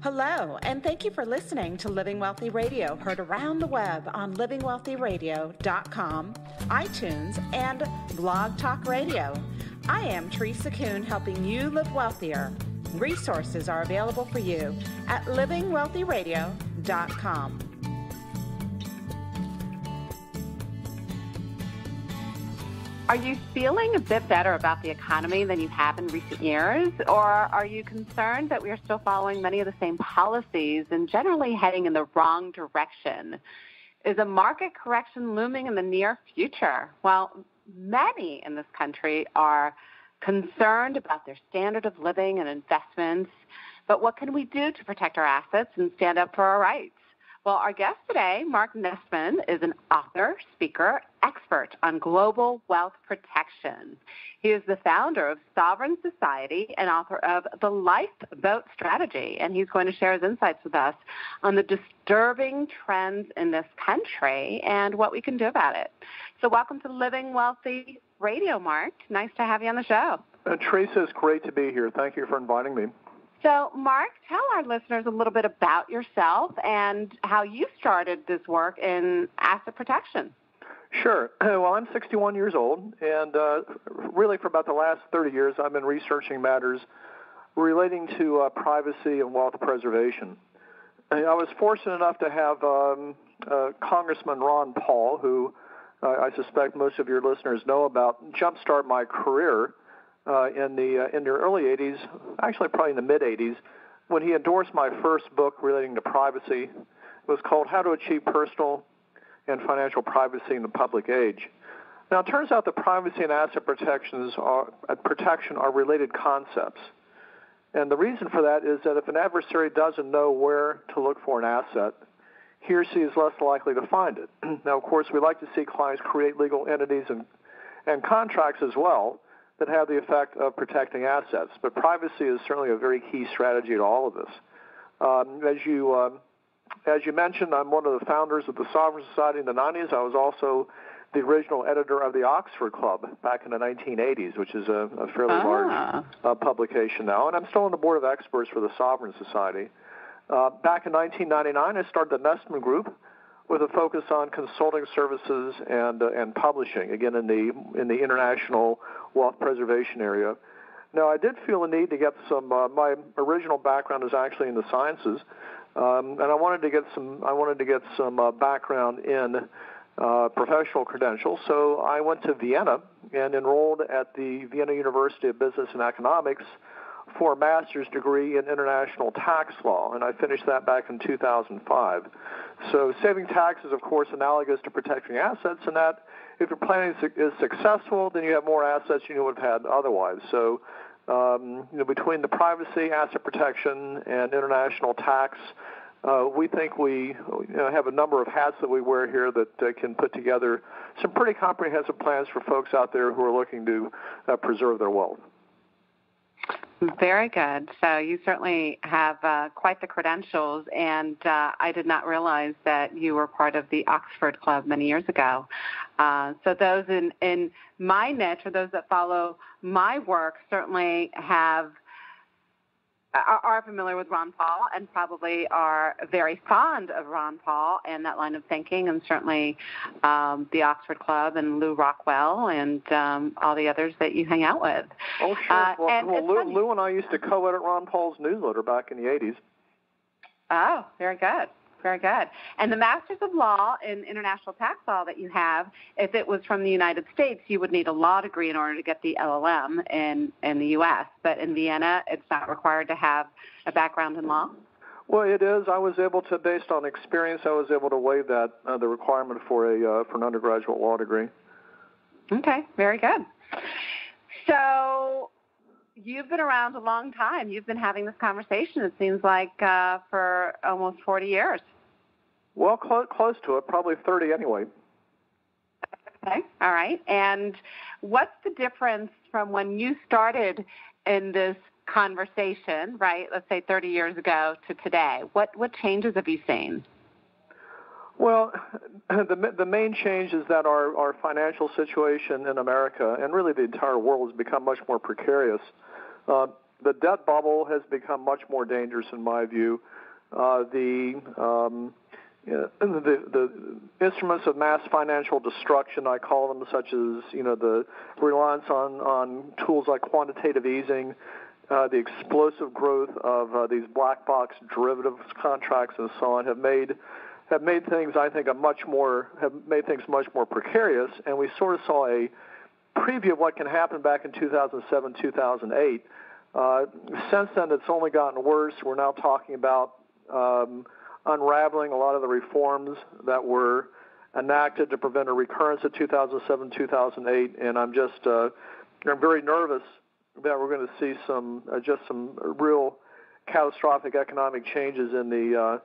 Hello, and thank you for listening to Living Wealthy Radio, heard around the web on livingwealthyradio.com, iTunes, and Blog Talk Radio. I am Teresa Kuhn, helping you live wealthier. Resources are available for you at livingwealthyradio.com. Are you feeling a bit better about the economy than you have in recent years, or are you concerned that we are still following many of the same policies and generally heading in the wrong direction? Is a market correction looming in the near future? Well, many in this country are concerned about their standard of living and investments, but what can we do to protect our assets and stand up for our rights? Well, our guest today, Mark Nestmann, is an author, speaker, expert on global wealth protection. He is the founder of Sovereign Society and author of The Lifeboat Strategy, and he's going to share his insights with us on the disturbing trends in this country and what we can do about it. So welcome to Living Wealthy Radio, Mark. Nice to have you on the show. Teresa, it's great to be here. Thank you for inviting me. So, Mark, tell our listeners a little bit about yourself and how you started this work in asset protection. Sure. Well, I'm 61 years old, and really for about the last 30 years, I've been researching matters relating to privacy and wealth preservation. I was fortunate enough to have Congressman Ron Paul, who I suspect most of your listeners know about, jumpstart my career in the early 80s, actually probably in the mid-80s, when he endorsed my first book relating to privacy. It was called How to Achieve Personal and Financial Privacy in the Public Age. Now, it turns out that privacy and asset protection are related concepts. And the reason for that is that if an adversary doesn't know where to look for an asset, he or she is less likely to find it. Now, of course, we like to see clients create legal entities and contracts as well that have the effect of protecting assets. But privacy is certainly a very key strategy to all of this. As you mentioned, I'm one of the founders of the Sovereign Society in the 90s. I was also the original editor of the Oxford Club back in the 1980s, which is a fairly large publication now. And I'm still on the board of experts for the Sovereign Society. Back in 1999, I started the Nestmann-Group with a focus on consulting services and publishing, again, in the international wealth preservation area. Now, I did feel a need to get some. My original background is actually in the sciences, and I wanted to get some background in professional credentials. So I went to Vienna and enrolled at the Vienna University of Business and Economics for a master's degree in international tax law, and I finished that back in 2005. So saving tax is, of course, analogous to protecting assets, and that if your planning is successful, then you have more assets than you would have had otherwise. So between the privacy, asset protection, and international tax, we think we have a number of hats that we wear here that can put together some pretty comprehensive plans for folks out there who are looking to preserve their wealth. Very good. So you certainly have quite the credentials, and I did not realize that you were part of the Oxford Club many years ago. So those in my niche, or those that follow my work, certainly are familiar with Ron Paul and probably are very fond of Ron Paul and that line of thinking, and certainly the Oxford Club and Lou Rockwell and all the others that you hang out with. Oh, sure. Lou and I used to co-edit Ron Paul's newsletter back in the 80s. Oh, very good. Very good. And the Masters of Law in International Tax Law that you have, if it was from the United States, you would need a law degree in order to get the LLM in the U.S. But in Vienna, it's not required to have a background in law? Well, it is. I was able to, based on experience, I was able to waive that, the requirement for an undergraduate law degree. Okay, very good. So you've been around a long time. You've been having this conversation, it seems like, for almost 40 years. Well, close to it, probably 30 anyway. Okay, all right. And what's the difference from when you started in this conversation, right, let's say 30 years ago, to today? What changes have you seen? Well, the main change is that our financial situation in America, and really the entire world, has become much more precarious. the debt bubble has become much more dangerous in my view. The instruments of mass financial destruction, I call them, such as the reliance on tools like quantitative easing, the explosive growth of these black box derivatives contracts, and so on, have made things, I think, much more precarious. And we sort of saw a preview of what can happen back in 2007, 2008. Since then, it's only gotten worse. We're now talking about unraveling a lot of the reforms that were enacted to prevent a recurrence of 2007, 2008, and I'm very nervous that we're going to see some real catastrophic economic changes in the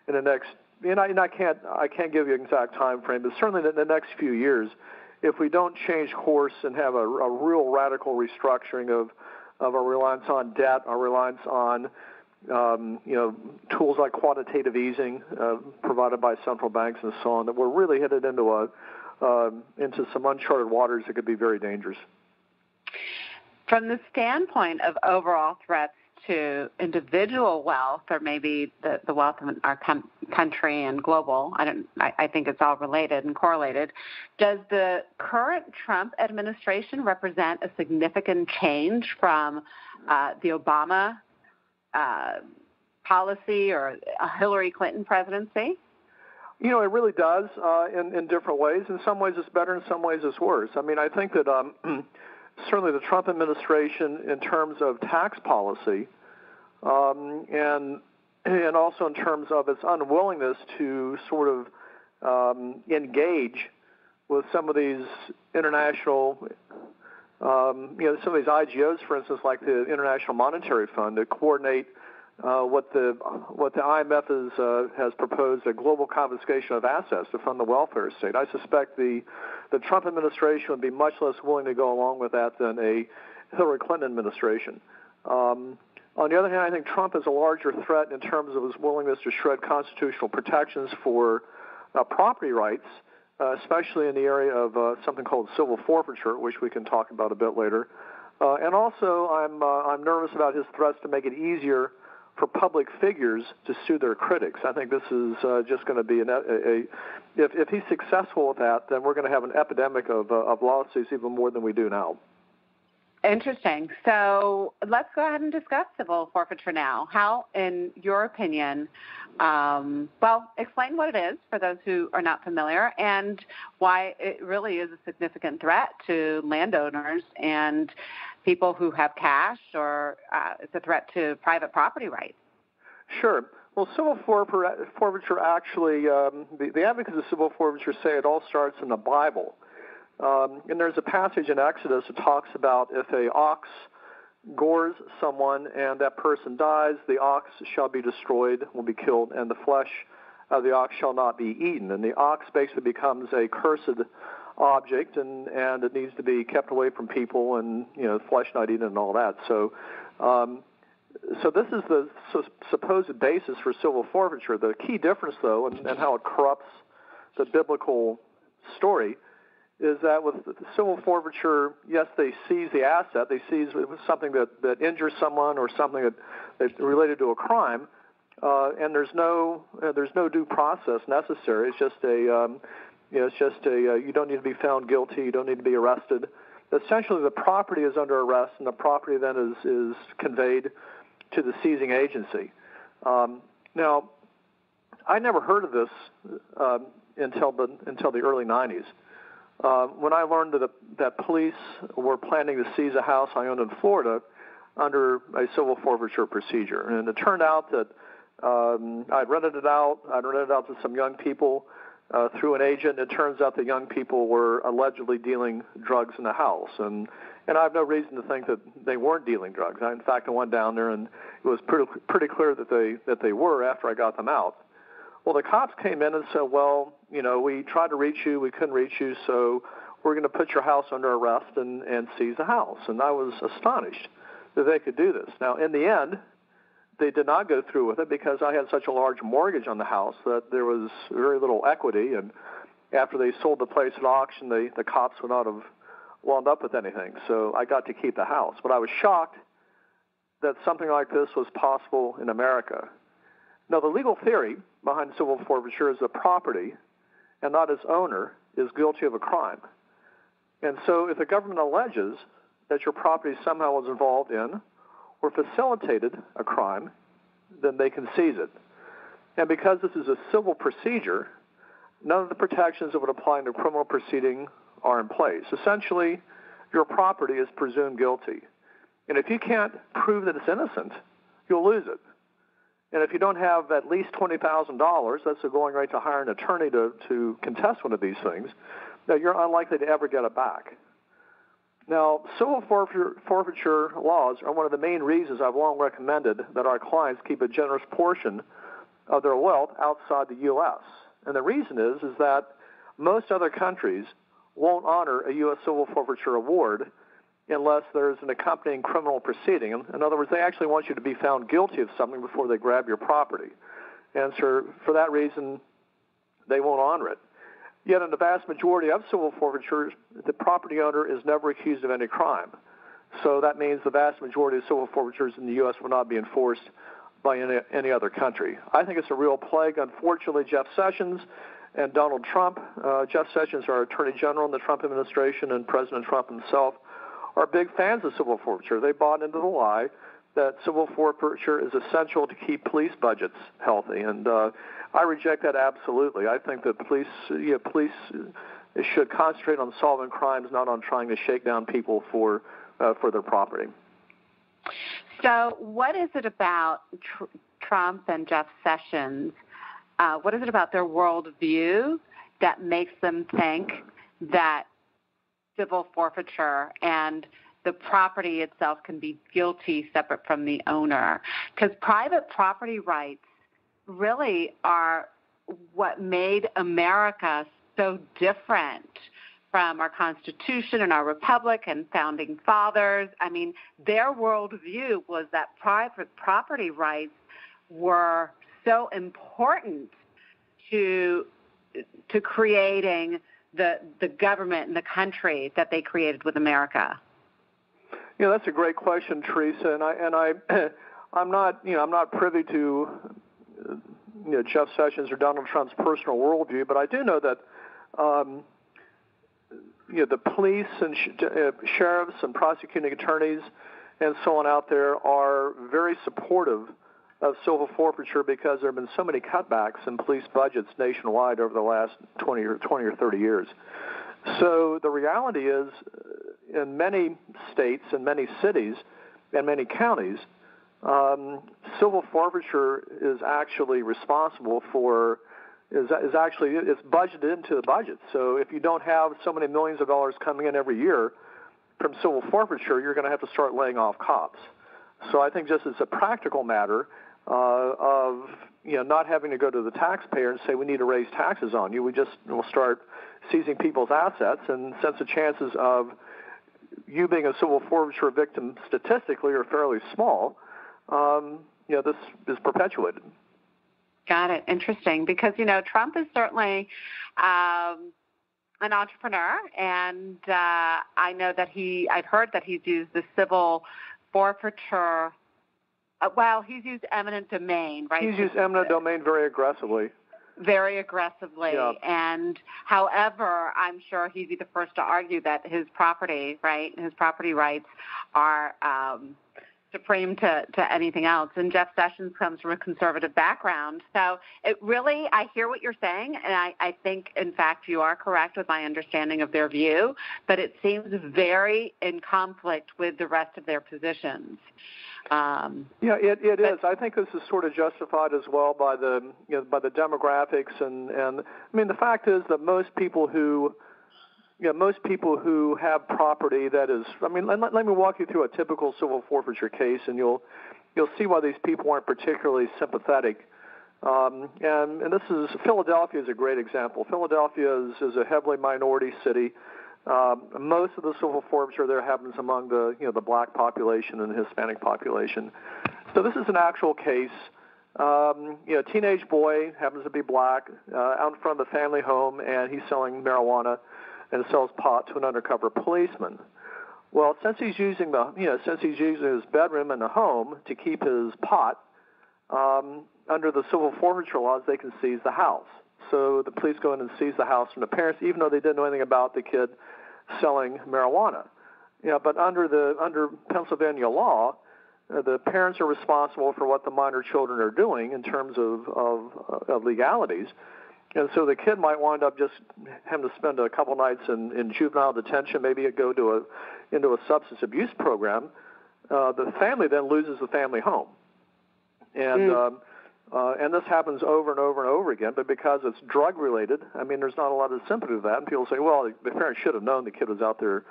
next. And I can't give you an exact time frame, but certainly in the next few years, if we don't change course and have a real radical restructuring of our reliance on debt, our reliance on tools like quantitative easing provided by central banks and so on, that we're really headed into some uncharted waters that could be very dangerous. From the standpoint of overall threats to individual wealth, or maybe the wealth of our country and global, I think it's all related and correlated. Does the current Trump administration represent a significant change from the Obama policy or a Hillary Clinton presidency? It really does in different ways. In some ways it's better, in some ways it's worse. I mean, I think that certainly the Trump administration, in terms of tax policy, and also in terms of its unwillingness to sort of engage with some of these international, some of these IGOs, for instance, like the International Monetary Fund, to coordinate what the IMF has proposed, a global confiscation of assets to fund the welfare state. I suspect the Trump administration would be much less willing to go along with that than a Hillary Clinton administration. On the other hand, I think Trump is a larger threat in terms of his willingness to shred constitutional protections for property rights, especially in the area of something called civil forfeiture, which we can talk about a bit later. And also, I'm nervous about his threats to make it easier for public figures to sue their critics. I think this is just going to be if he's successful with that, then we're going to have an epidemic of lawsuits, even more than we do now. Interesting. So let's go ahead and discuss civil forfeiture now. How, in your opinion, explain what it is for those who are not familiar, and why it really is a significant threat to landowners and people who have cash, or it's a threat to private property rights. Sure. Well, civil forfeiture actually, the advocates of civil forfeiture say it all starts in the Bible. And there's a passage in Exodus that talks about if a ox gores someone and that person dies, the ox shall be destroyed, will be killed, and the flesh of the ox shall not be eaten. And the ox basically becomes a cursed object, and it needs to be kept away from people, and flesh not eaten and all that. So this is the supposed basis for civil forfeiture. The key difference, though, and how it corrupts the biblical story, is that with civil forfeiture, yes, they seize the asset. They seize something that injures someone or something that's related to a crime, and there's no due process necessary. It's just you don't need to be found guilty. You don't need to be arrested. Essentially, the property is under arrest, and the property then is conveyed to the seizing agency. Now, I never heard of this until the early 90s. When I learned that police were planning to seize a house I owned in Florida under a civil forfeiture procedure. And it turned out that I'd rented it out. I'd rented it out to some young people through an agent. It turns out the young people were allegedly dealing drugs in the house. And I have no reason to think that they weren't dealing drugs. In fact, I went down there, and it was pretty clear that they were after I got them out. Well, the cops came in and said, well, we tried to reach you, we couldn't reach you, so we're going to put your house under arrest and seize the house. And I was astonished that they could do this. Now, in the end, they did not go through with it because I had such a large mortgage on the house that there was very little equity. And after they sold the place at auction, the cops would not have wound up with anything. So I got to keep the house. But I was shocked that something like this was possible in America. Now, the legal theory behind civil forfeiture is that property, and not its owner, is guilty of a crime. And so if the government alleges that your property somehow was involved in or facilitated a crime, then they can seize it. And because this is a civil procedure, none of the protections that would apply in a criminal proceeding are in place. Essentially, your property is presumed guilty. And if you can't prove that it's innocent, you'll lose it. And if you don't have at least $20,000, that's the going rate to hire an attorney to contest one of these things, that you're unlikely to ever get it back. Now, civil forfeiture laws are one of the main reasons I've long recommended that our clients keep a generous portion of their wealth outside the U.S. And the reason is that most other countries won't honor a U.S. civil forfeiture award unless there's an accompanying criminal proceeding. In other words, they actually want you to be found guilty of something before they grab your property. And so for that reason, they won't honor it. Yet in the vast majority of civil forfeitures, the property owner is never accused of any crime. So that means the vast majority of civil forfeitures in the U.S. will not be enforced by any other country. I think it's a real plague. Unfortunately, Jeff Sessions and Donald Trump, Jeff Sessions, our Attorney General in the Trump administration, and President Trump himself are big fans of civil forfeiture. They bought into the lie that civil forfeiture is essential to keep police budgets healthy, and I reject that absolutely. I think that police should concentrate on solving crimes, not on trying to shake down people for their property. So what is it about Trump and Jeff Sessions, what is it about their worldview that makes them think that civil forfeiture and the property itself can be guilty separate from the owner? Because private property rights really are what made America so different from our Constitution and our Republic and founding fathers. I mean, their worldview was that private property rights were so important to creating the government and the country that they created with America. Yeah, that's a great question, Teresa, and I'm not privy to Jeff Sessions or Donald Trump's personal worldview, but I do know that the police and sheriffs and prosecuting attorneys and so on out there are very supportive of civil forfeiture because there have been so many cutbacks in police budgets nationwide over the last 20 or 30 years. So the reality is, in many states and many cities and many counties, civil forfeiture is actually responsible for it's budgeted into the budget. So if you don't have so many millions of dollars coming in every year from civil forfeiture, you're going to have to start laying off cops. So I think just as a practical matter of not having to go to the taxpayer and say we need to raise taxes on you, we'll start seizing people's assets, and since the chances of you being a civil forfeiture victim statistically are fairly small, this is perpetuated. Got it. Interesting. Because, Trump is certainly an entrepreneur, and I know that I've heard that he's used the civil forfeiture. He's used eminent domain, right? He's used eminent domain very aggressively. Very aggressively. Yeah. And however, I'm sure he'd be the first to argue that his property, right, his property rights are supreme to anything else. And Jeff Sessions comes from a conservative background. So it really, I hear what you're saying, and I think, in fact, you are correct with my understanding of their view, but it seems very in conflict with the rest of their positions. It is. I think this is sort of justified as well by the demographics, and I mean, the fact is that most people who have property that is, I mean, let me walk you through a typical civil forfeiture case, and you'll see why these people aren't particularly sympathetic. And this is, Philadelphia is a great example. Philadelphia is a heavily minority city. Most of the civil forfeiture there happens among the black population and the Hispanic population. So this is an actual case. A teenage boy happens to be black out in front of the family home, and he's selling marijuana and sells pot to an undercover policeman. Well, since he's using his bedroom and the home to keep his pot, under the civil forfeiture laws, they can seize the house. So the police go in and seize the house from the parents, even though they didn't know anything about the kid selling marijuana. But under Pennsylvania law, the parents are responsible for what the minor children are doing in terms of legalities. And so the kid might wind up just having to spend a couple nights in juvenile detention, maybe go into a substance abuse program. The family then loses the family home. And this happens over and over and over again, but because it's drug-related, I mean, there's not a lot of sympathy to that. And people say, well, the parents should have known the kid was out there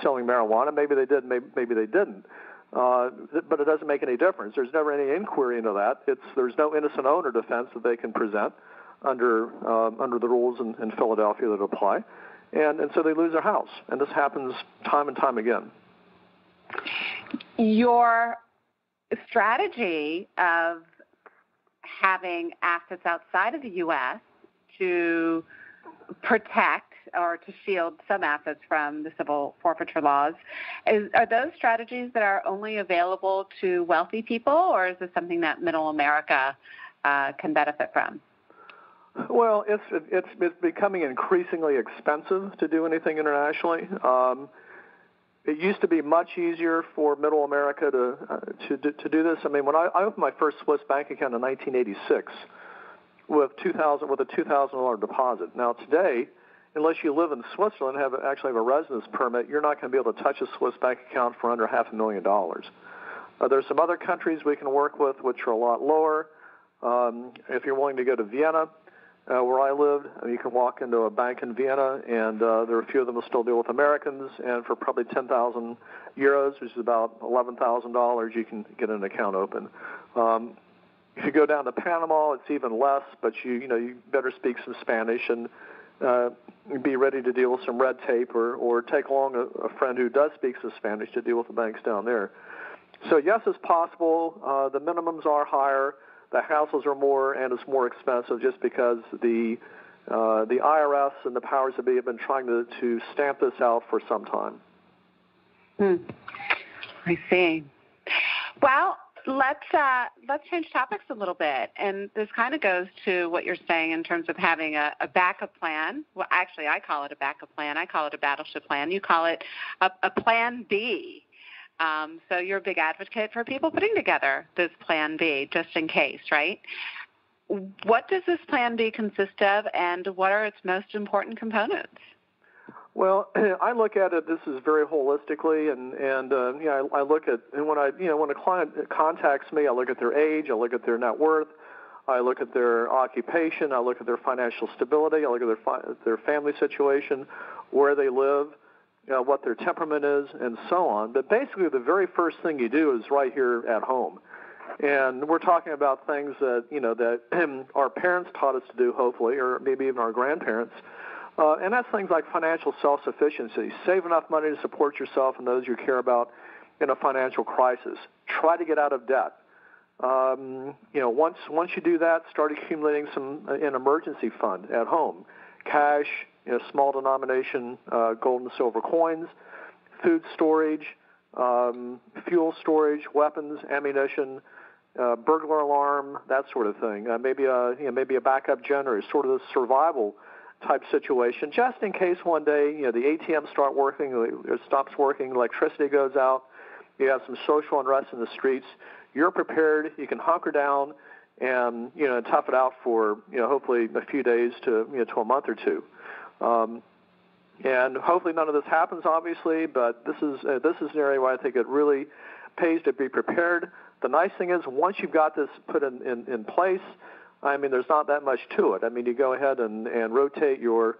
selling marijuana. Maybe they did, maybe they didn't. But it doesn't make any difference. There's never any inquiry into that. There's no innocent owner defense that they can present under the rules in Philadelphia that apply. And so they lose their house. And this happens time and time again. Your strategy of having assets outside of the U.S. to protect or to shield some assets from the civil forfeiture laws, are those strategies that are only available to wealthy people, or is this something that middle America can benefit from? Well, it's becoming increasingly expensive to do anything internationally. It used to be much easier for middle America to do this. I mean, when I opened my first Swiss bank account in 1986 with a $2,000 deposit. Now today, unless you live in Switzerland and actually have a residence permit, you're not going to be able to touch a Swiss bank account for under $500,000. There's some other countries we can work with which are a lot lower. If you're willing to go to Vienna, where I lived, you can walk into a bank in Vienna, and there are a few of them that still deal with Americans, and for probably 10,000 euros, which is about $11,000, you can get an account open. If you go down to Panama, it's even less, but you better speak some Spanish and be ready to deal with some red tape, or take along a friend who does speak some Spanish to deal with the banks down there. So yes, it's possible. The minimums are higher. The hassles are more, and it's more expensive just because the IRS and the powers that be have been trying to stamp this out for some time. I see. Well, let's change topics a little bit, and this kind of goes to what you're saying in terms of having a backup plan. Well, actually, I call it a backup plan. I call it a battleship plan. You call it a plan B. So you're a big advocate for people putting together this plan B just in case, right? What does this plan B consist of, and what are its most important components? Well, I look at it. This is very holistically, and I look at, and when a client contacts me, I look at their age, I look at their net worth, I look at their occupation, I look at their financial stability, I look at their family situation, where they live, what their temperament is, and so on. But basically, the very first thing you do is right here at home. And we're talking about things that, that our parents taught us to do, hopefully, or maybe even our grandparents. And that's things like financial self-sufficiency. Save enough money to support yourself and those you care about in a financial crisis. Try to get out of debt. Once you do that, start accumulating an emergency fund at home. Cash, small denomination gold and silver coins, food storage, fuel storage, weapons, ammunition, burglar alarm, that sort of thing. Maybe a backup generator, sort of a survival type situation, just in case one day the ATM stops working, electricity goes out, you have some social unrest in the streets. You're prepared. You can hunker down and tough it out for hopefully a few days to a month or two. And hopefully none of this happens, obviously, but this is an area where I think it really pays to be prepared. The nice thing is, once you've got this put in place, I mean, there's not that much to it. I mean, you go ahead and rotate your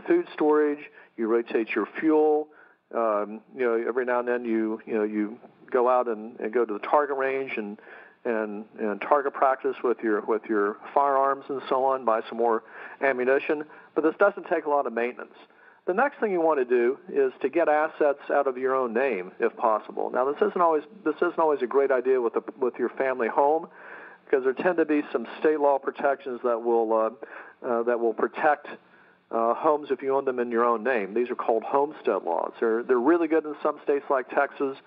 food storage, you rotate your fuel. Every now and then you go out and go to the target range and target practice with your firearms and so on, buy some more ammunition. But this doesn't take a lot of maintenance. The next thing you want to do is to get assets out of your own name, if possible. Now, this isn't always a great idea with your family home, because there tend to be some state law protections that will protect homes if you own them in your own name. These are called homestead laws. They're really good in some states like Texas.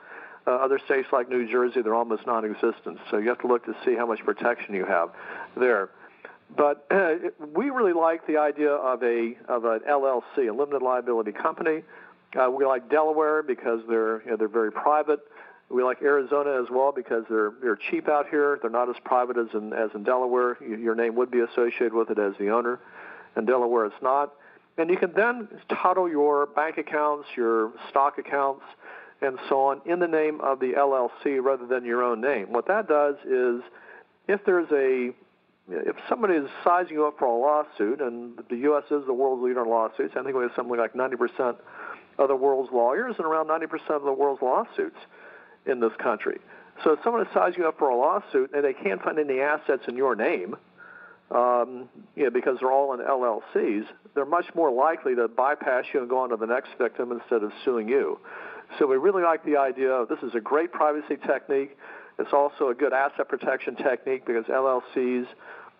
Other states like New Jersey, they're almost non-existent. So you have to look to see how much protection you have there. But we really like the idea of an LLC, a limited liability company. We like Delaware because they're very private. We like Arizona as well because they're cheap out here. They're not as private as in Delaware. Your name would be associated with it as the owner. In Delaware, it's not. And you can then title your bank accounts, your stock accounts, and so on in the name of the LLC rather than your own name. What that does is if somebody is sizing you up for a lawsuit, and the U.S. is the world's leader in lawsuits, I think we have something like 90% of the world's lawyers and around 90% of the world's lawsuits in this country. So if someone is sizing you up for a lawsuit and they can't find any assets in your name, because they're all in LLCs, they're much more likely to bypass you and go on to the next victim instead of suing you. So we really like the idea of this is a great privacy technique. It's also a good asset protection technique because LLCs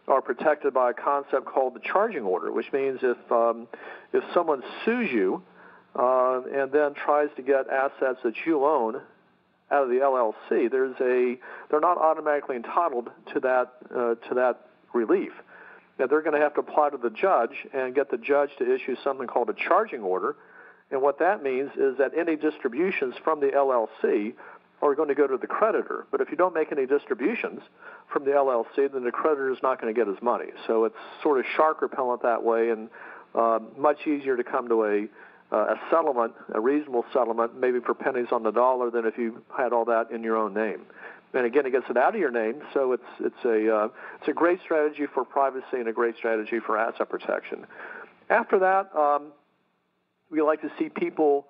are protected by a concept called the charging order, which means if someone sues you and then tries to get assets that you own out of the LLC, they're not automatically entitled to that relief. Now, they're going to have to apply to the judge and get the judge to issue something called a charging order. And what that means is that any distributions from the LLC are going to go to the creditor. But if you don't make any distributions from the LLC, then the creditor is not going to get his money. So it's sort of shark repellent that way, and much easier to come to a settlement, a reasonable settlement, maybe for pennies on the dollar, than if you had all that in your own name. And again, it gets it out of your name, so it's a great strategy for privacy and a great strategy for asset protection. After that, we like to see people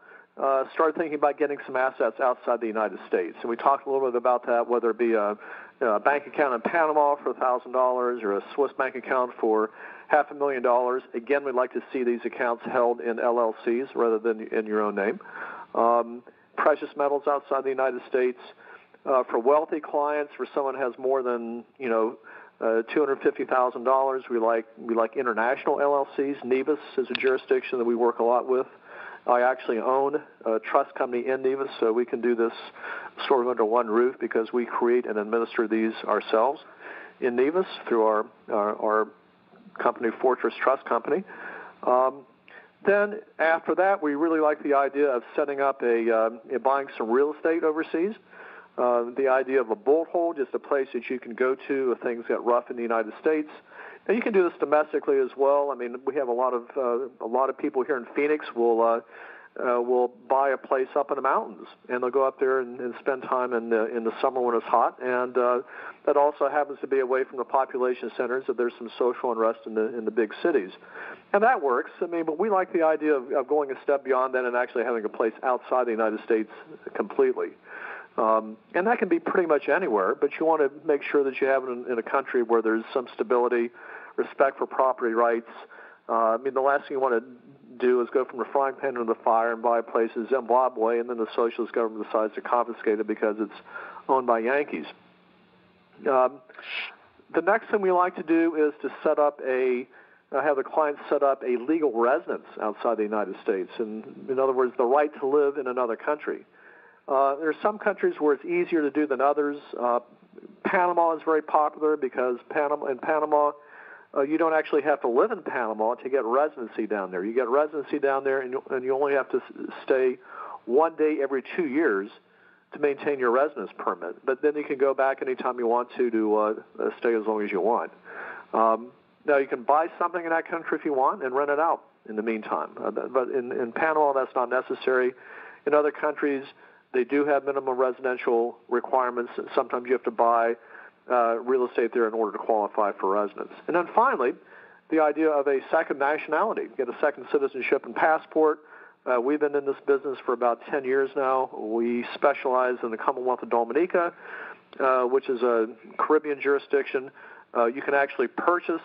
start thinking about getting some assets outside the United States. And we talked a little bit about that, whether it be a bank account in Panama for $1,000 or a Swiss bank account for $500,000. Again, we'd like to see these accounts held in LLCs rather than in your own name. Precious metals outside the United States. For wealthy clients, for someone who has more than $250,000, we like international LLCs. Nevis is a jurisdiction that we work a lot with. I actually own a trust company in Nevis, so we can do this sort of under one roof because we create and administer these ourselves in Nevis through our company, Fortress Trust Company. Then after that, we really like the idea of setting up buying some real estate overseas. The idea of a bolt hole, just a place that you can go to if things get rough in the United States. And you can do this domestically as well. I mean, we have a lot of people here in Phoenix will buy a place up in the mountains, and they'll go up there and spend time in the summer when it's hot. And that also happens to be away from the population centers, so there's some social unrest in the big cities. And that works. I mean, but we like the idea of going a step beyond that and actually having a place outside the United States completely. And that can be pretty much anywhere, but you want to make sure that you have it in a country where there's some stability, respect for property rights. I mean, the last thing you want to do is go from the frying pan into the fire and buy a place in Zimbabwe, and then the socialist government decides to confiscate it because it's owned by Yankees. The next thing we like to do is to set up have the client set up a legal residence outside the United States. And in other words, the right to live in another country. There are some countries where it's easier to do than others. Panama is very popular because in Panama, you don't actually have to live in Panama to get residency down there. You get residency down there, and you only have to stay 1 day every 2 years to maintain your residence permit. But then you can go back anytime you want to stay as long as you want. Now, you can buy something in that country if you want and rent it out in the meantime. But in Panama, that's not necessary. In other countries, they do have minimum residential requirements. Sometimes you have to buy real estate there in order to qualify for residence. And then finally, the idea of a second nationality, get a second citizenship and passport. We've been in this business for about 10 years now. We specialize in the Commonwealth of Dominica, which is a Caribbean jurisdiction. You can actually purchase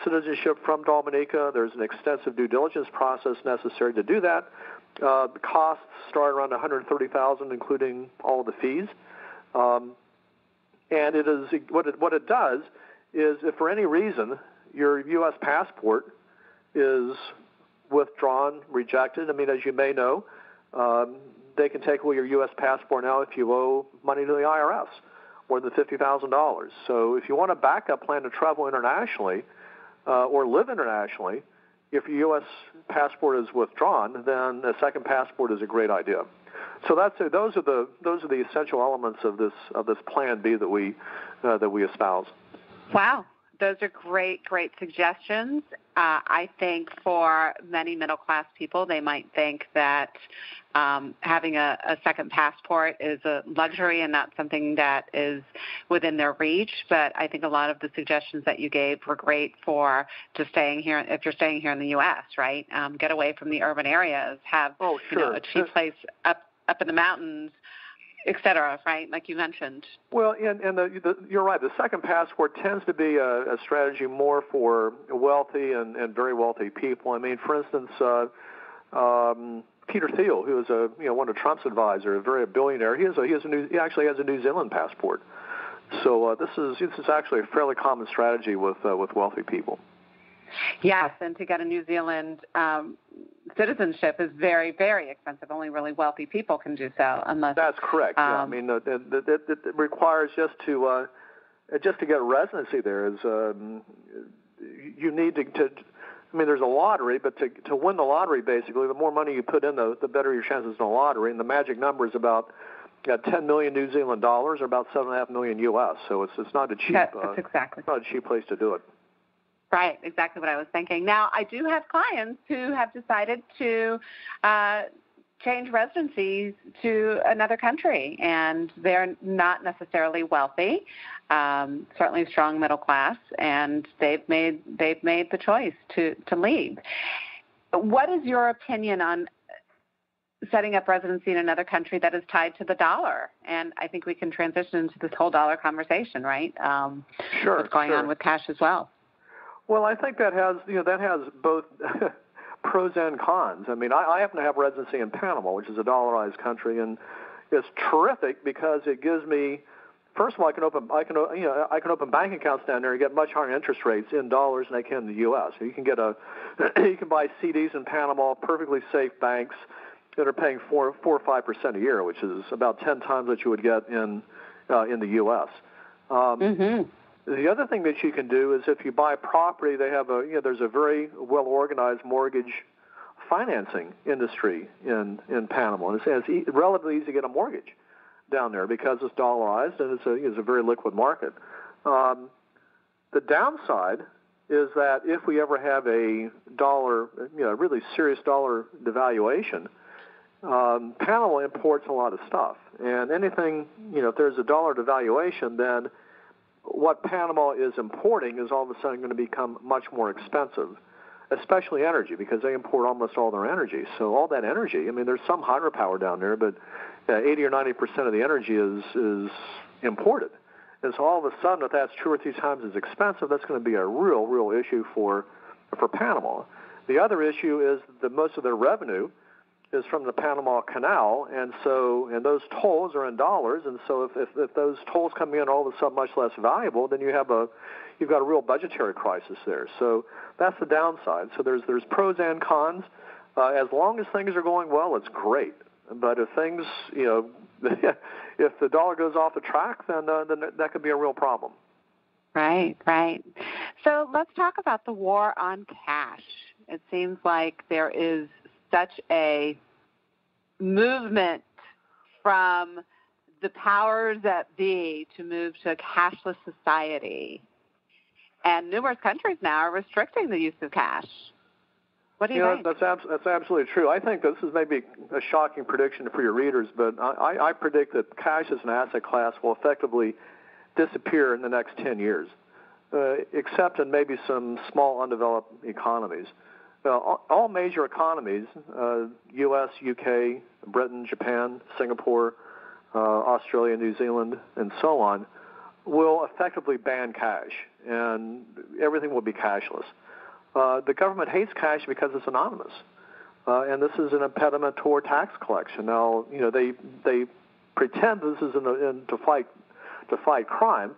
citizenship from Dominica. There's an extensive due diligence process necessary to do that. The costs start around $130,000, including all of the fees. And it is what it does is, if for any reason your U.S. passport is withdrawn, rejected. I mean, as you may know, they can take away your U.S. passport now if you owe money to the IRS, more than $50,000. So if you want a backup plan to travel internationally or live internationally, if your U.S. passport is withdrawn, then a second passport is a great idea. So those are the essential elements of this Plan B that we espouse. Wow, those are great suggestions. I think for many middle-class people, they might think that having a second passport is a luxury and not something that is within their reach. But I think a lot of the suggestions that you gave were great for just staying here. If you're staying here in the U.S., right? Get away from the urban areas. Have a cheap place up in the mountains, et cetera, right? Like you mentioned. Well, and you're right. The second passport tends to be a strategy more for wealthy and very wealthy people. I mean, for instance, Peter Thiel, who is one of Trump's advisors, a billionaire. He actually has a New Zealand passport. So this is actually a fairly common strategy with wealthy people. Yes, and to get a New Zealand citizenship is very, very expensive. Only really wealthy people can do so, unless that's correct. Yeah. I mean, it requires just to get residency there is you need to. I mean, there's a lottery, but to win the lottery, basically, the more money you put in, the better your chances in the lottery. And the magic number is about 10 million New Zealand dollars, or about $7.5 million U.S. So it's not a cheap. That's exactly. It's not a cheap place to do it. Right, exactly what I was thinking. Now, I do have clients who have decided to change residencies to another country, and they're not necessarily wealthy, certainly strong middle class, and they've made the choice to leave. What is your opinion on setting up residency in another country that is tied to the dollar? And I think we can transition into this whole dollar conversation, right? Sure. What's going on with cash as well? Well, I think that has both pros and cons. I mean, I happen to have residency in Panama, which is a dollarized country, and it's terrific because it gives me, first of all, I can open bank accounts down there and get much higher interest rates in dollars than I can in the U.S. So you can buy CDs in Panama, perfectly safe banks that are paying 4 or 5% a year, which is about 10 times what you would get in the U.S. The other thing that you can do is if you buy property, they have there's a very well-organized mortgage financing industry in Panama. And it's relatively easy to get a mortgage down there because it's dollarized and it's a very liquid market. The downside is that if we ever have a dollar, really serious dollar devaluation, Panama imports a lot of stuff. And anything, if there's a dollar devaluation, then what Panama is importing is all of a sudden going to become much more expensive, especially energy, because they import almost all their energy. So all that energy, I mean, there's some hydropower down there, but 80 or 90% of the energy is imported. And so all of a sudden, if that's 2 or 3 times as expensive, that's going to be a real issue for Panama. The other issue is that most of their revenue is from the Panama Canal, and those tolls are in dollars, and so if those tolls come in all of a sudden much less valuable, then you've got a real budgetary crisis there. So that's the downside. So there's pros and cons. As long as things are going well, it's great. But if things, if the dollar goes off the track, then that could be a real problem. Right. So let's talk about the war on cash. It seems like there is such a movement from the powers that be to move to a cashless society. And numerous countries now are restricting the use of cash. What do you think? That's absolutely true. I think this is maybe a shocking prediction for your readers, but I predict that cash as an asset class will effectively disappear in the next 10 years, except in maybe some small undeveloped economies. All major economies, U.S., U.K., Britain, Japan, Singapore, Australia, New Zealand, and so on, will effectively ban cash, and everything will be cashless. The government hates cash because it's anonymous, and this is an impediment toward tax collection. Now, they pretend this is to fight crime.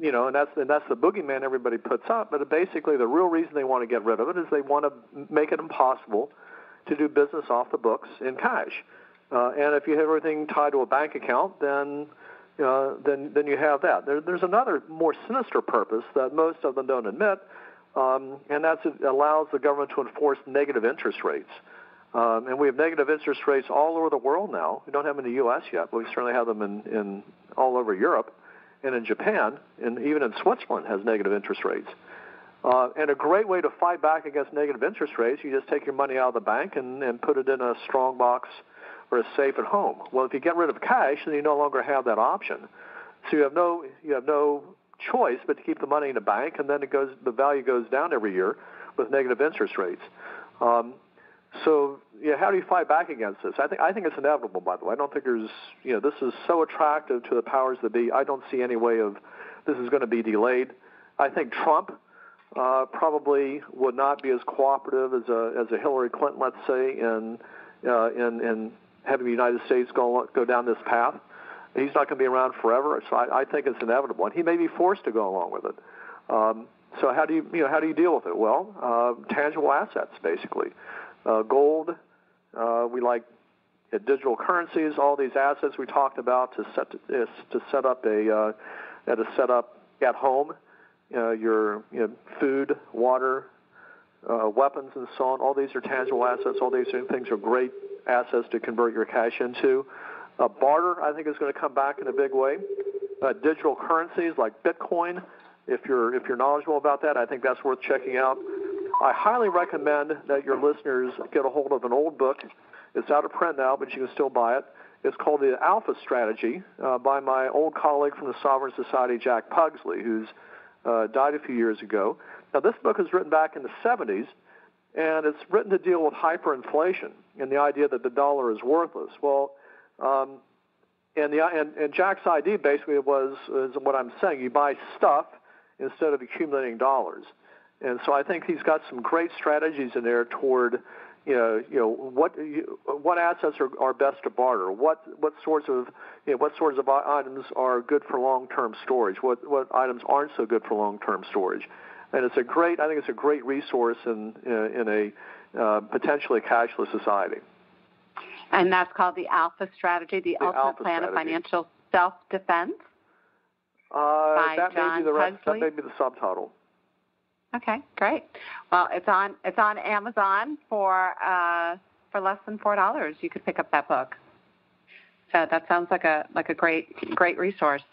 and that's the boogeyman everybody puts up. But basically, the real reason they want to get rid of it is they want to make it impossible to do business off the books in cash. And if you have everything tied to a bank account, then you have that. There's another more sinister purpose that most of them don't admit, and that's it allows the government to enforce negative interest rates. And we have negative interest rates all over the world now. We don't have them in the U.S. yet, but we certainly have them in all over Europe and in Japan, and even in Switzerland has negative interest rates. And a great way to fight back against negative interest rates, you just take your money out of the bank and put it in a strong box or a safe at home. Well, if you get rid of cash, then you no longer have that option. So you have no choice but to keep the money in the bank, and then the value goes down every year with negative interest rates. So how do you fight back against this? I think it's inevitable. By the way, I don't think there's this is so attractive to the powers that be. I don't see any way of this is going to be delayed. I think Trump probably would not be as cooperative as a Hillary Clinton, let's say, in having the United States go down this path. He's not going to be around forever, so I think it's inevitable, and he may be forced to go along with it. So how do you deal with it? Well, tangible assets, basically, gold. We like digital currencies. All these assets we talked about to set up at home. Your food, water, weapons, and so on. All these are tangible assets. All these things are great assets to convert your cash into. Barter, I think, is going to come back in a big way. Digital currencies like Bitcoin, if you're knowledgeable about that, I think that's worth checking out. I highly recommend that your listeners get a hold of an old book. It's out of print now, but you can still buy it. It's called The Alpha Strategy by my old colleague from the Sovereign Society, Jack Pugsley, who's died a few years ago. Now, this book was written back in the 70s, and it's written to deal with hyperinflation and the idea that the dollar is worthless. Well, and Jack's idea basically is what I'm saying. You buy stuff instead of accumulating dollars. And so I think he's got some great strategies in there toward, what assets are best to barter, what sorts of items are good for long-term storage, what items aren't so good for long-term storage, and I think it's a great resource in a potentially cashless society. And that's called the Alpha Strategy, the Ultimate Plan of Financial Self-Defense. That Pugsley. may be the subtitle. Okay, great. Well, it's on Amazon for less than $4. You could pick up that book. So that sounds like a great resource.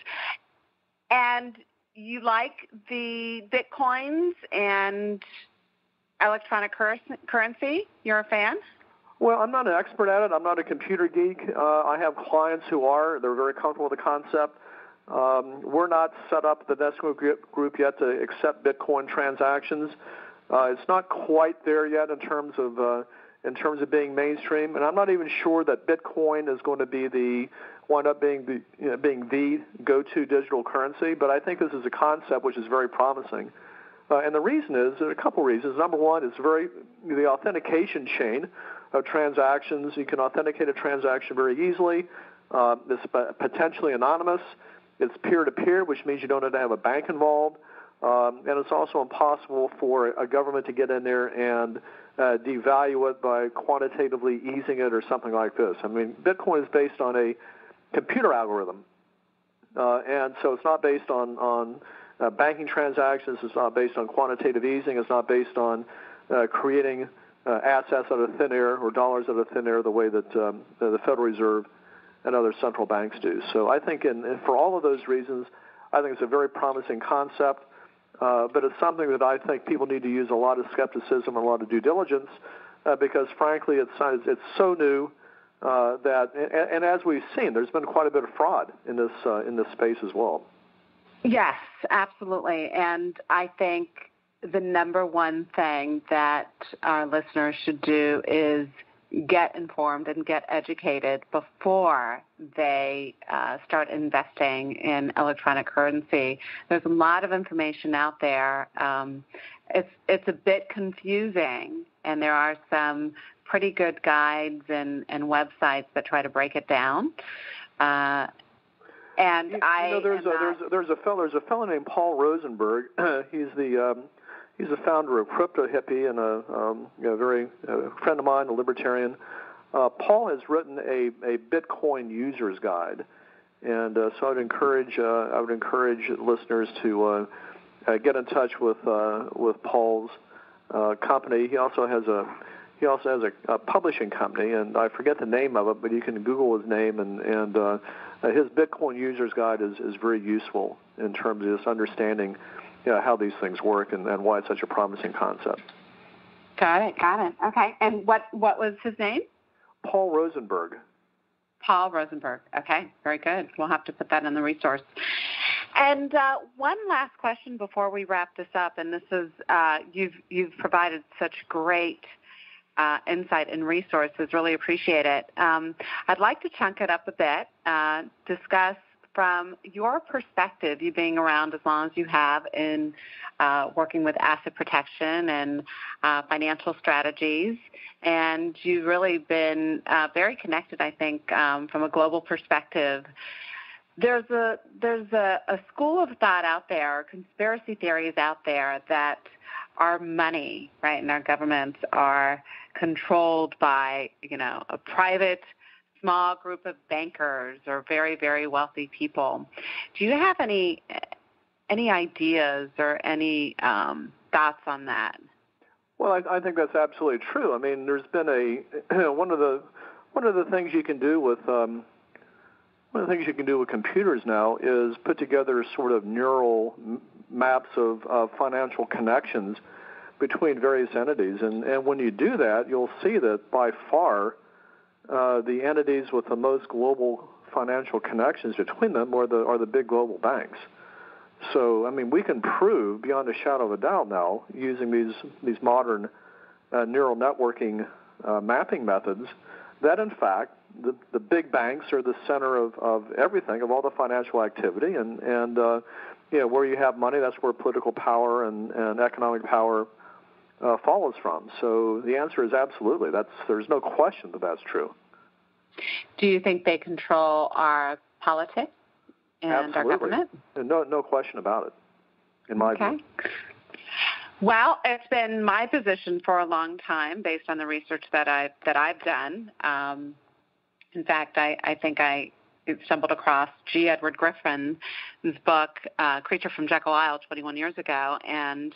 And you like the Bitcoins and electronic currency? You're a fan? Well, I'm not an expert at it. I'm not a computer geek. I have clients who are. They're very comfortable with the concept. We're not set up the Nestmann-Group yet to accept Bitcoin transactions. It's not quite there yet in terms of being mainstream, and I'm not even sure that Bitcoin is going to wind up being the go-to digital currency. But I think this is a concept which is very promising, and the reason is there are a couple reasons. Number one, it's the authentication chain of transactions. You can authenticate a transaction very easily. It's potentially anonymous. It's peer-to-peer, which means you don't have to have a bank involved, and it's also impossible for a government to get in there and devalue it by quantitatively easing it or something like this. I mean, Bitcoin is based on a computer algorithm, and so it's not based on banking transactions. It's not based on quantitative easing. It's not based on creating assets out of thin air or dollars out of thin air the way that the Federal Reserve and other central banks do. So I think, for all of those reasons, I think it's a very promising concept, but it's something that I think people need to use a lot of skepticism and a lot of due diligence because, frankly, it's so new that, and as we've seen, there's been quite a bit of fraud in this space as well. Yes, absolutely, and I think the number one thing that our listeners should do is get informed and get educated before they start investing in electronic currency. There's a lot of information out there. It's a bit confusing, and there are some pretty good guides and websites that try to break it down. And there's a fellow named Paul Rosenberg. He's the founder of Crypto Hippie and a very friend of mine, a libertarian. Paul has written a Bitcoin user's guide, and so I would encourage listeners to get in touch with Paul's company. He also has a publishing company, and I forget the name of it, but you can Google his name, and his Bitcoin user's guide is very useful in terms of just understanding how these things work and why it's such a promising concept. Got it. Okay. And what was his name? Paul Rosenberg. Paul Rosenberg. Okay, very good. We'll have to put that in the resource. And one last question before we wrap this up, and this is you've provided such great insight and resources. Really appreciate it. I'd like to chunk it up a bit, discuss from your perspective, you being around as long as you have in working with asset protection and financial strategies, and you've really been very connected, I think, from a global perspective. There's a school of thought out there, conspiracy theories out there, that our money, right, and our governments are controlled by, a private small group of bankers or very, very wealthy people. Do you have any ideas or any thoughts on that? Well, I think that's absolutely true. I mean, there's been one of the things you can do with computers now is put together sort of neural maps of financial connections between various entities, and when you do that, you'll see that by far the entities with the most global financial connections between them are the big global banks. So, I mean, we can prove beyond a shadow of a doubt now, using these modern neural networking mapping methods, that in fact the big banks are the center of everything, of all the financial activity, and where you have money, that's where political power and economic power follows from. So the answer is absolutely. There's no question that that's true. Do you think they control our politics and absolutely. Our government? No question about it, in my view. Well, it's been my position for a long time, based on the research that I've done. In fact, I think I stumbled across G. Edward Griffin's book, Creature from Jekyll Isle, 21 years ago, and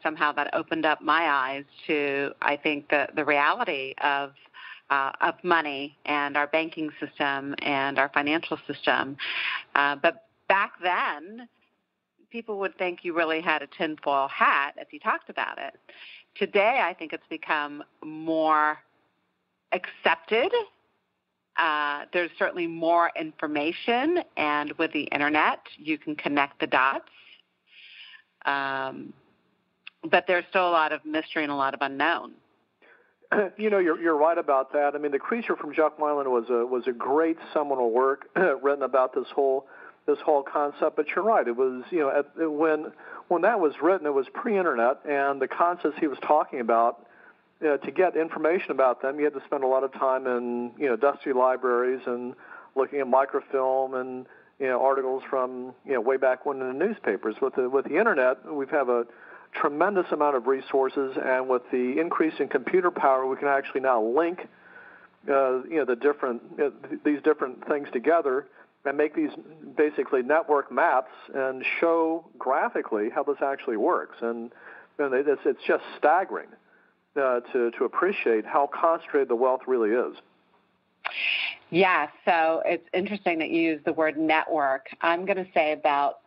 somehow that opened up my eyes to, I think, the reality of money and our banking system and our financial system. But back then, people would think you really had a tinfoil hat if you talked about it. Today, I think it's become more accepted. There's certainly more information, and with the internet, you can connect the dots. But there's still a lot of mystery and a lot of unknown. You're right about that. I mean, The Creature from Jekyll Island was a great seminal work written about this whole concept. But you're right. It was when that was written, it was pre-internet, and the concepts he was talking about, to get information about them, you had to spend a lot of time in dusty libraries and looking at microfilm and articles from way back when in the newspapers. With the internet, we have a tremendous amount of resources, and with the increase in computer power, we can actually now link these different things together and make these basically network maps and show graphically how this actually works. And it's just staggering to appreciate how concentrated the wealth really is. Yeah, so it's interesting that you use the word network. I'm going to say about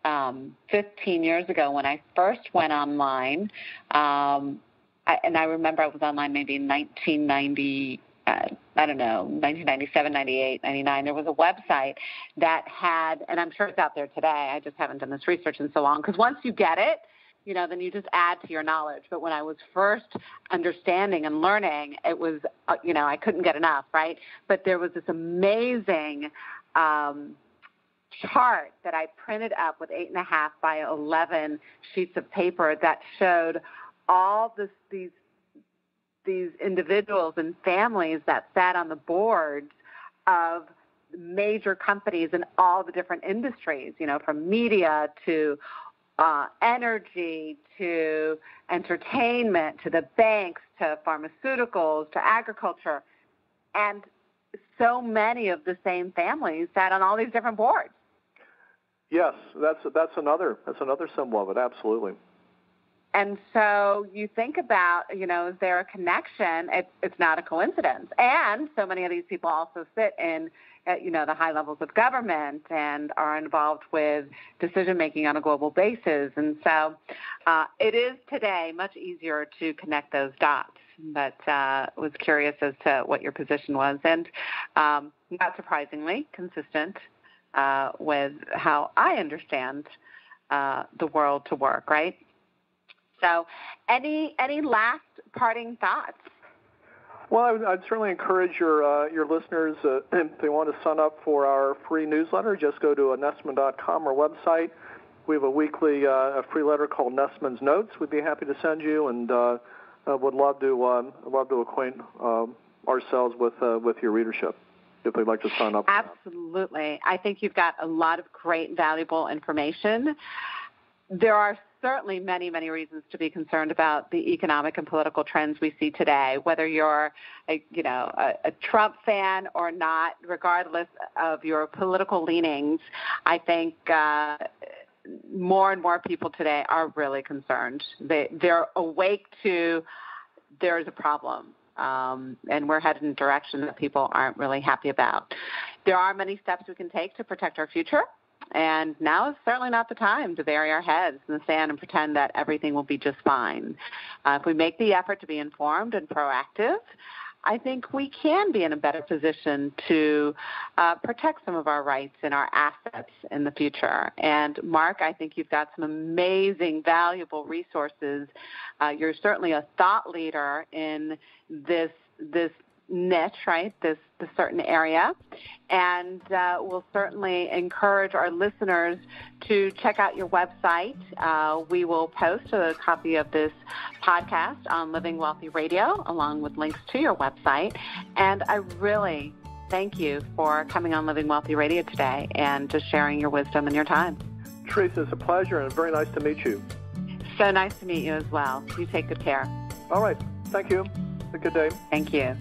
15 years ago when I first went online, and I remember I was online maybe in 1990, 1997, 98, 99. There was a website that had, and I'm sure it's out there today, I just haven't done this research in so long, because once you get it, then you just add to your knowledge. But when I was first understanding and learning, it was, I couldn't get enough, right? But there was this amazing chart that I printed up with 8.5 by 11 sheets of paper that showed all these individuals and families that sat on the boards of major companies in all the different industries, from media to energy to entertainment to the banks to pharmaceuticals to agriculture. And so many of the same families sat on all these different boards. Yes, that's another symbol of it, absolutely. And so you think about, is there a connection? It's not a coincidence. And so many of these people also sit in, the high levels of government and are involved with decision-making on a global basis. And so it is today much easier to connect those dots. But was curious as to what your position was. And not surprisingly, consistent with how I understand the world to work, right? So any last parting thoughts? Well, I'd certainly encourage your listeners, if they want to sign up for our free newsletter, just go to nestmann.com, our website. We have a weekly a free letter called Nestmann's Notes. We'd be happy to send you, and would love to acquaint ourselves with your readership if they'd like to sign up. Absolutely. I think you've got a lot of great, valuable information. There are certainly many, many reasons to be concerned about the economic and political trends we see today, whether you're a Trump fan or not, regardless of your political leanings. I think more and more people today are really concerned. They're awake to there's a problem, and we're headed in a direction that people aren't really happy about. There are many steps we can take to protect our future. And now is certainly not the time to bury our heads in the sand and pretend that everything will be just fine. If we make the effort to be informed and proactive, I think we can be in a better position to protect some of our rights and our assets in the future. And Mark, I think you've got some amazing, valuable resources. You're certainly a thought leader in this niche, right, this certain area, and we'll certainly encourage our listeners to check out your website. We will post a copy of this podcast on Living Wealthy Radio along with links to your website, and I really thank you for coming on Living Wealthy Radio today and just sharing your wisdom and your time. Teresa, it's a pleasure and very nice to meet you. So nice to meet you as well. You take good care. All right. Thank you. Have a good day. Thank you.